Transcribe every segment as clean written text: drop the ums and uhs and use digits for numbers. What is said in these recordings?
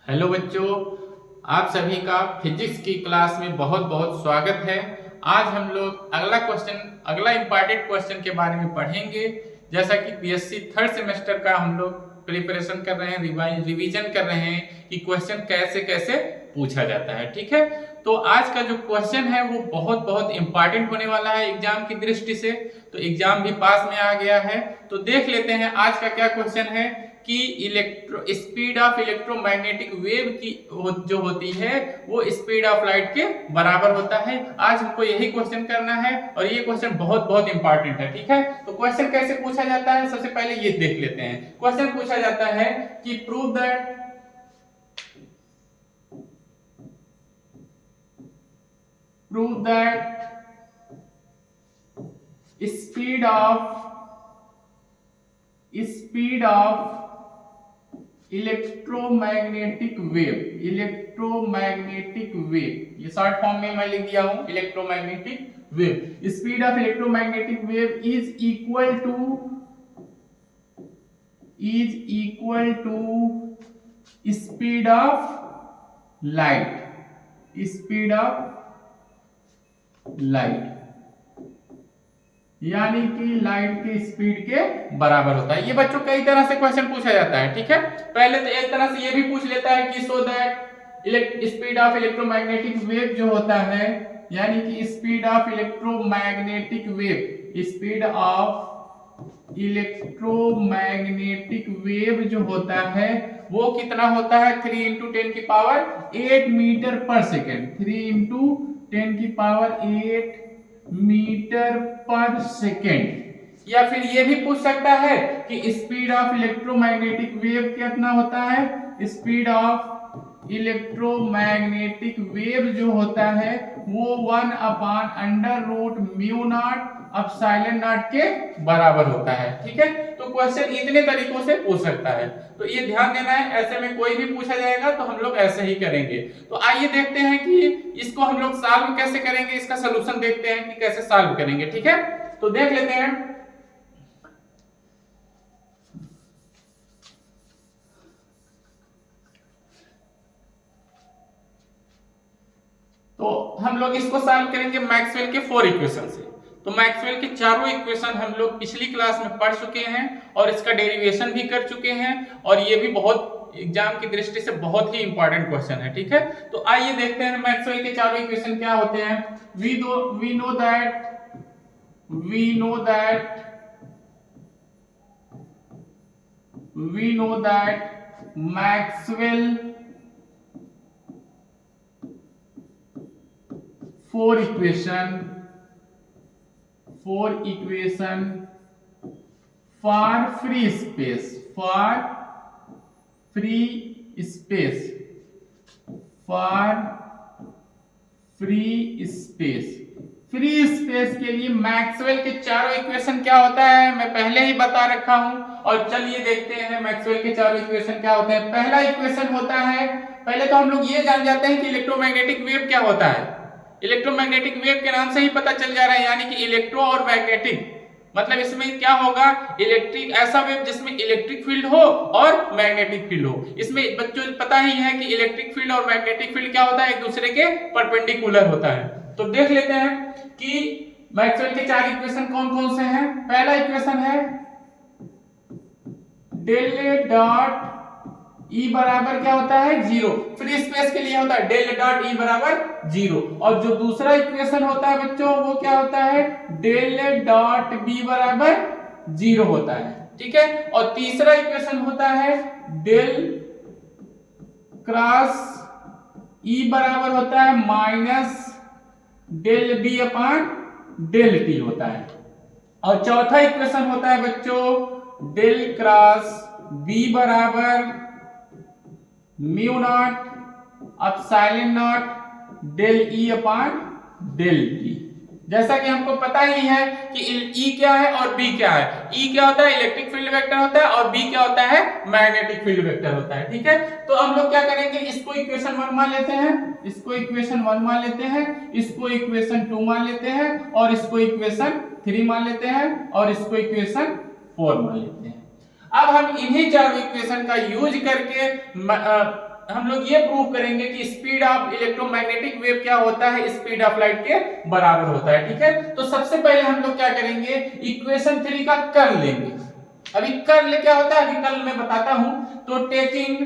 Hello बच्चों, आप सभी का फिजिक्स की क्लास में बहुत बहुत स्वागत है। आज हम लोग अगला इम्पॉर्टेंट क्वेश्चन के बारे में पढ़ेंगे। जैसा कि पीएससी थर्ड सेमेस्टर का हम लोग प्रिपरेशन कर रहे हैं, रिवीजन कर रहे हैं कि क्वेश्चन कैसे कैसे पूछा जाता है। ठीक है, तो आज का जो क्वेश्चन है वो बहुत बहुत इंपॉर्टेंट होने वाला है एग्जाम की दृष्टि से। तो एग्जाम भी पास में आ गया है, तो देख लेते हैं आज का क्या क्वेश्चन है कि स्पीड ऑफ इलेक्ट्रोमैग्नेटिक वेव की जो होती है वो स्पीड ऑफ लाइट के बराबर होता है। आज हमको यही क्वेश्चन करना है और ये क्वेश्चन बहुत बहुत इंपॉर्टेंट है। ठीक है, तो क्वेश्चन कैसे पूछा जाता है सबसे पहले ये देख लेते हैं। क्वेश्चन पूछा जाता है कि prove that speed of electromagnetic wave, ये शॉर्ट फॉर्म में मैं लिख दिया हूं electromagnetic wave. Speed of electromagnetic wave is equal to speed of light, यानी कि लाइट की स्पीड के बराबर होता है। ये बच्चों कई तरह से क्वेश्चन पूछा जाता है। ठीक है, पहले तो एक तरह से ये भी पूछ लेता है कि so that speed of electromagnetic wave जो होता है, यानी कि स्पीड ऑफ इलेक्ट्रोमैग्नेटिक वेव जो होता है वो कितना होता है 3 इंटू 10 की पावर 8 मीटर पर सेकेंड, 3 इंटू 10 की पावर 8 मीटर पर सेकेंड। या फिर ये भी पूछ सकता है कि स्पीड ऑफ इलेक्ट्रोमैग्नेटिक वेव कितना होता है। स्पीड ऑफ इलेक्ट्रोमैग्नेटिक वेव जो होता है वो 1/√μ0 एप्सिलॉन नॉट के बराबर होता है। ठीक है, तो क्वेश्चन इतने तरीकों से पूछ सकता है, तो ये ध्यान देना है। ऐसे में कोई भी पूछा जाएगा तो हम लोग ऐसे ही करेंगे। तो आइए देखते हैं कि इसको हम लोग सॉल्व कैसे करेंगे, इसका सलूशन देखते हैं कि कैसे सॉल्व करेंगे। ठीक है, तो देख लेते हैं। तो हम लोग इसको सॉल्व करेंगे मैक्सवेल के 4 इक्वेशन से। तो मैक्सवेल के चारों इक्वेशन हम लोग पिछली क्लास में पढ़ चुके हैं और इसका डेरिवेशन भी कर चुके हैं, और ये भी बहुत एग्जाम की दृष्टि से बहुत ही इंपॉर्टेंट क्वेश्चन है। ठीक है, तो आइए देखते हैं मैक्सवेल के चारों इक्वेशन क्या होते हैं। We know that Maxwell four equation for free space के लिए मैक्सवेल के चारों इक्वेशन क्या होता है मैं पहले ही बता रखा हूं। और चलिए देखते हैं मैक्सवेल के चारों इक्वेशन क्या होते हैं। पहला इक्वेशन होता है, पहले तो हम लोग ये जान जाते हैं कि इलेक्ट्रोमैग्नेटिक वेव क्या होता है। इलेक्ट्रोमैग्नेटिक वेव के नाम से ही पता चल जा रहा है, यानी कि इलेक्ट्रो और मैग्नेटिक, मतलब इसमें क्या होगा, इलेक्ट्रिक ऐसा वेव जिसमें इलेक्ट्रिक फील्ड हो और मैग्नेटिक फील्ड हो। इसमें बच्चों पता ही है कि इलेक्ट्रिक फील्ड और मैग्नेटिक फील्ड क्या होता है, एक दूसरे के परपेंडिकुलर होता है। तो देख लेते हैं कि मैक्सवेल के चार इक्वेशन कौन कौन से हैं। पहला इक्वेशन है डेल डॉट E बराबर क्या होता है 0, फ्री स्पेस के लिए होता है डेल डॉट E बराबर 0। और जो दूसरा इक्वेशन होता है बच्चों वो क्या होता है डेल डॉट B बराबर 0 होता है। ठीक है, और तीसरा इक्वेशन होता है डेल क्रॉस E बराबर होता है minus del B upon del T होता है। और चौथा इक्वेशन होता है बच्चों डेल क्रॉस B बराबर μ0 epsilon not del E upon del T। जैसा कि हमको पता ही है कि E क्या है और B क्या है। E क्या होता है इलेक्ट्रिक फील्ड वेक्टर होता है और B क्या होता है मैग्नेटिक फील्ड वेक्टर होता है। ठीक है, तो हम लोग क्या करेंगे, इसको इक्वेशन 1 मान लेते हैं, इसको इक्वेशन 1 मान लेते हैं, इसको इक्वेशन 2 मान लेते हैं, और इसको इक्वेशन 3 मान लेते हैं, और इसको इक्वेशन 4 मान लेते हैं। अब हम इन्हीं चारों इक्वेशन का यूज करके हम लोग ये प्रूव करेंगे कि स्पीड ऑफ इलेक्ट्रोमैग्नेटिक वेव क्या होता है, स्पीड ऑफ लाइट के बराबर होता है। ठीक है, तो सबसे पहले हम लोग क्या करेंगे, इक्वेशन 3 का कर्ल लेंगे। अभी कर्ल क्या होता है, अभी कर्ल मैं बताता हूं। तो टेकिंग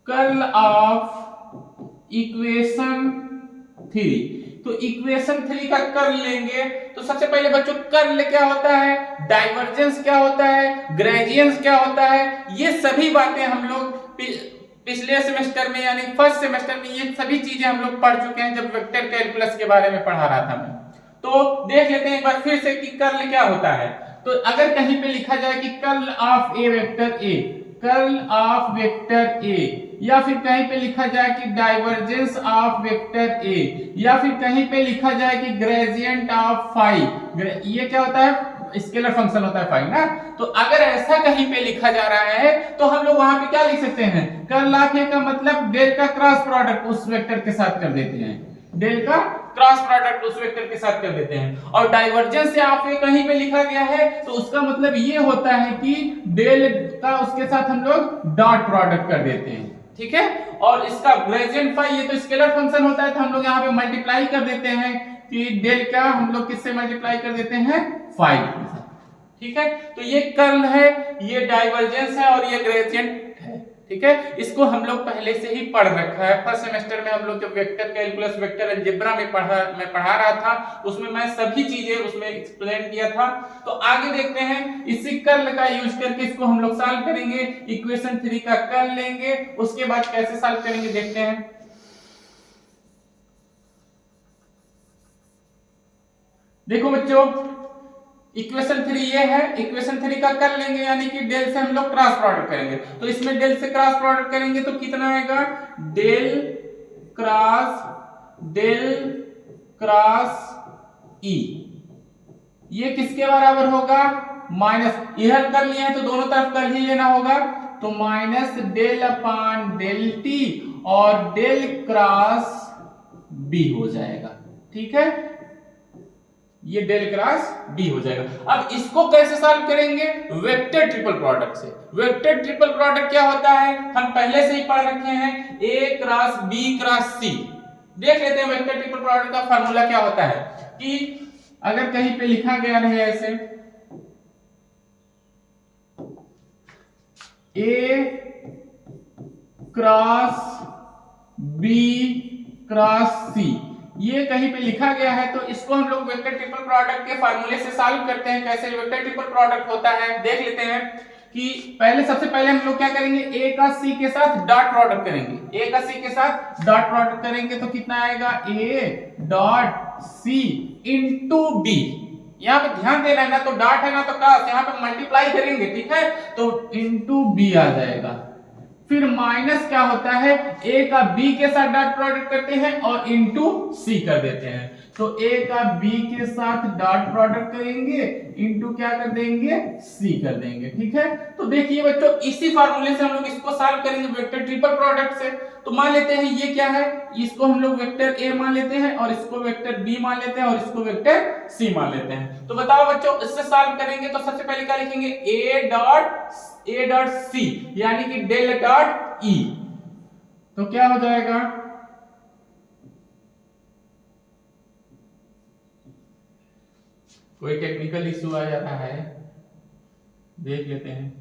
कर्ल ऑफ इक्वेशन 3, तो इक्वेशन 3 का कर्ल लेंगे। तो सबसे पहले बच्चों कर्ल क्या होता है, डाइवर्जेंस क्या होता है, ग्रेडियंस क्या होता है, ये सभी बातें हम लोग पिछले सेमेस्टर में यानी फर्स्ट सेमेस्टर में ये सभी चीजें हम लोग पढ़ चुके हैं जब वेक्टर कैलकुलस के बारे में पढ़ा रहा था मैं। तो देख लेते हैं एक बार फिर से कि कर्ल क्या होता है। तो अगर कहीं पे लिखा जाए कि curl of A vector A, curl of vector A, या फिर कहीं पे लिखा जाए कि डाइवर्जेंस ऑफ वेक्टर ए, या फिर कहीं पे लिखा जाए कि ग्रेडियंट ऑफ फाई, ये क्या होता है, स्केलर फंक्शन होता है फाई ना। तो अगर ऐसा कहीं पे लिखा जा रहा है तो हम लोग वहां पे क्या लिख सकते हैं, कर्ल ऑफ ए का मतलब डेल का क्रॉस प्रोडक्ट उस वेक्टर के साथ कर देते हैं, डेल का क्रॉस प्रोडक्ट उस वेक्टर के साथ कर देते हैं। और डाइवर्जेंस से आप कहीं पे लिखा गया है तो उसका मतलब ये होता है कि डेल का उसके साथ हम लोग डॉट प्रोडक्ट कर देते हैं। ठीक है, और इसका ग्रेडियंट फाई ये तो स्केलर फंक्शन होता है तो हम लोग यहाँ पे मल्टीप्लाई कर देते हैं कि डेल का हम लोग किससे मल्टीप्लाई कर देते हैं, फाई के साथ। ठीक है, तो ये कर्ल है, ये डाइवर्जेंस है और ये ग्रेडियंट है। ठीक है, इसको हम लोग पहले से ही पढ़ रखा है। फर्स्ट सेमेस्टर में हम लोग जब वेक्टर कैलकुलस, वेक्टर अलजेब्रा में पढ़ा रहा था, उसमें मैं सभी चीजें उसमें एक्सप्लेन किया था। तो आगे देखते हैं, इसी कर्ल का यूज करके इसको हम लोग सॉल्व करेंगे। इक्वेशन 3 का कर्ल लेंगे, उसके बाद कैसे सॉल्व करेंगे देखते हैं। देखो बच्चों, इक्वेशन 3 ये है, इक्वेशन 3 का कर लेंगे यानी कि डेल से हम लोग क्रॉस प्रोडक्ट करेंगे। तो इसमें डेल से क्रॉस प्रोडक्ट करेंगे तो कितना आएगा, डेल क्रॉस ई, ये किसके बराबर होगा, माइनस, इधर कर लिए हैं तो दोनों तरफ कर ही लेना होगा, तो minus del upon del T और डेल क्रॉस बी हो जाएगा। ठीक है, ये डेल क्रॉस बी हो जाएगा। अब इसको कैसे सॉल्व करेंगे, वेक्टर ट्रिपल प्रोडक्ट से। वेक्टर ट्रिपल प्रोडक्ट क्या होता है, हम पहले से ही पढ़ रखे हैं, ए क्रॉस बी क्रॉस सी। देख लेते हैं वेक्टर ट्रिपल प्रोडक्ट का फार्मूला क्या होता है, कि अगर कहीं पे लिखा गया रहे ऐसे, ए क्रॉस बी क्रॉस सी, ये कहीं पे लिखा गया है तो इसको हम लोग वेक्टर ट्रिपल प्रोडक्ट के फार्मूले से सॉल्व करते हैं। कैसे वेक्टर ट्रिपल प्रोडक्ट होता है देख लेते हैं कि पहले सबसे पहले हम लोग क्या करेंगे, ए का सी के साथ डॉट प्रोडक्ट करेंगे। ए का सी के साथ डॉट प्रोडक्ट करेंगे तो कितना आएगा, A dot C into B. यहाँ पे ध्यान देना है, ना तो डॉट है ना तो क्रॉस, यहाँ पे मल्टीप्लाई करेंगे। ठीक है, तो इनटू बी आ जाएगा। फिर माइनस क्या होता है, ए का बी के साथ डॉट प्रोडक्ट करते हैं और इनटू सी कर देते हैं। तो ए का बी के साथ डॉट प्रोडक्ट करेंगे, इनटू क्या कर देंगे, सी कर देंगे। ठीक है, तो देखिए बच्चों, इसी फार्मूले से हम लोग इसको सॉल्व करेंगे वेक्टर ट्रिपल प्रोडक्ट से। तो मान लेते हैं ये क्या है, इसको हम लोग वेक्टर ए मान लेते हैं और इसको वेक्टर बी मान लेते हैं और इसको वेक्टर सी मान लेते हैं। तो बताओ बच्चों, इससे सॉल्व करेंगे तो सबसे पहले क्या लिखेंगे, ए डॉट सी यानी कि डेल डॉट ई। तो क्या हो जाएगा, कोई टेक्निकल इश्यू आ जाता है, देख लेते हैं।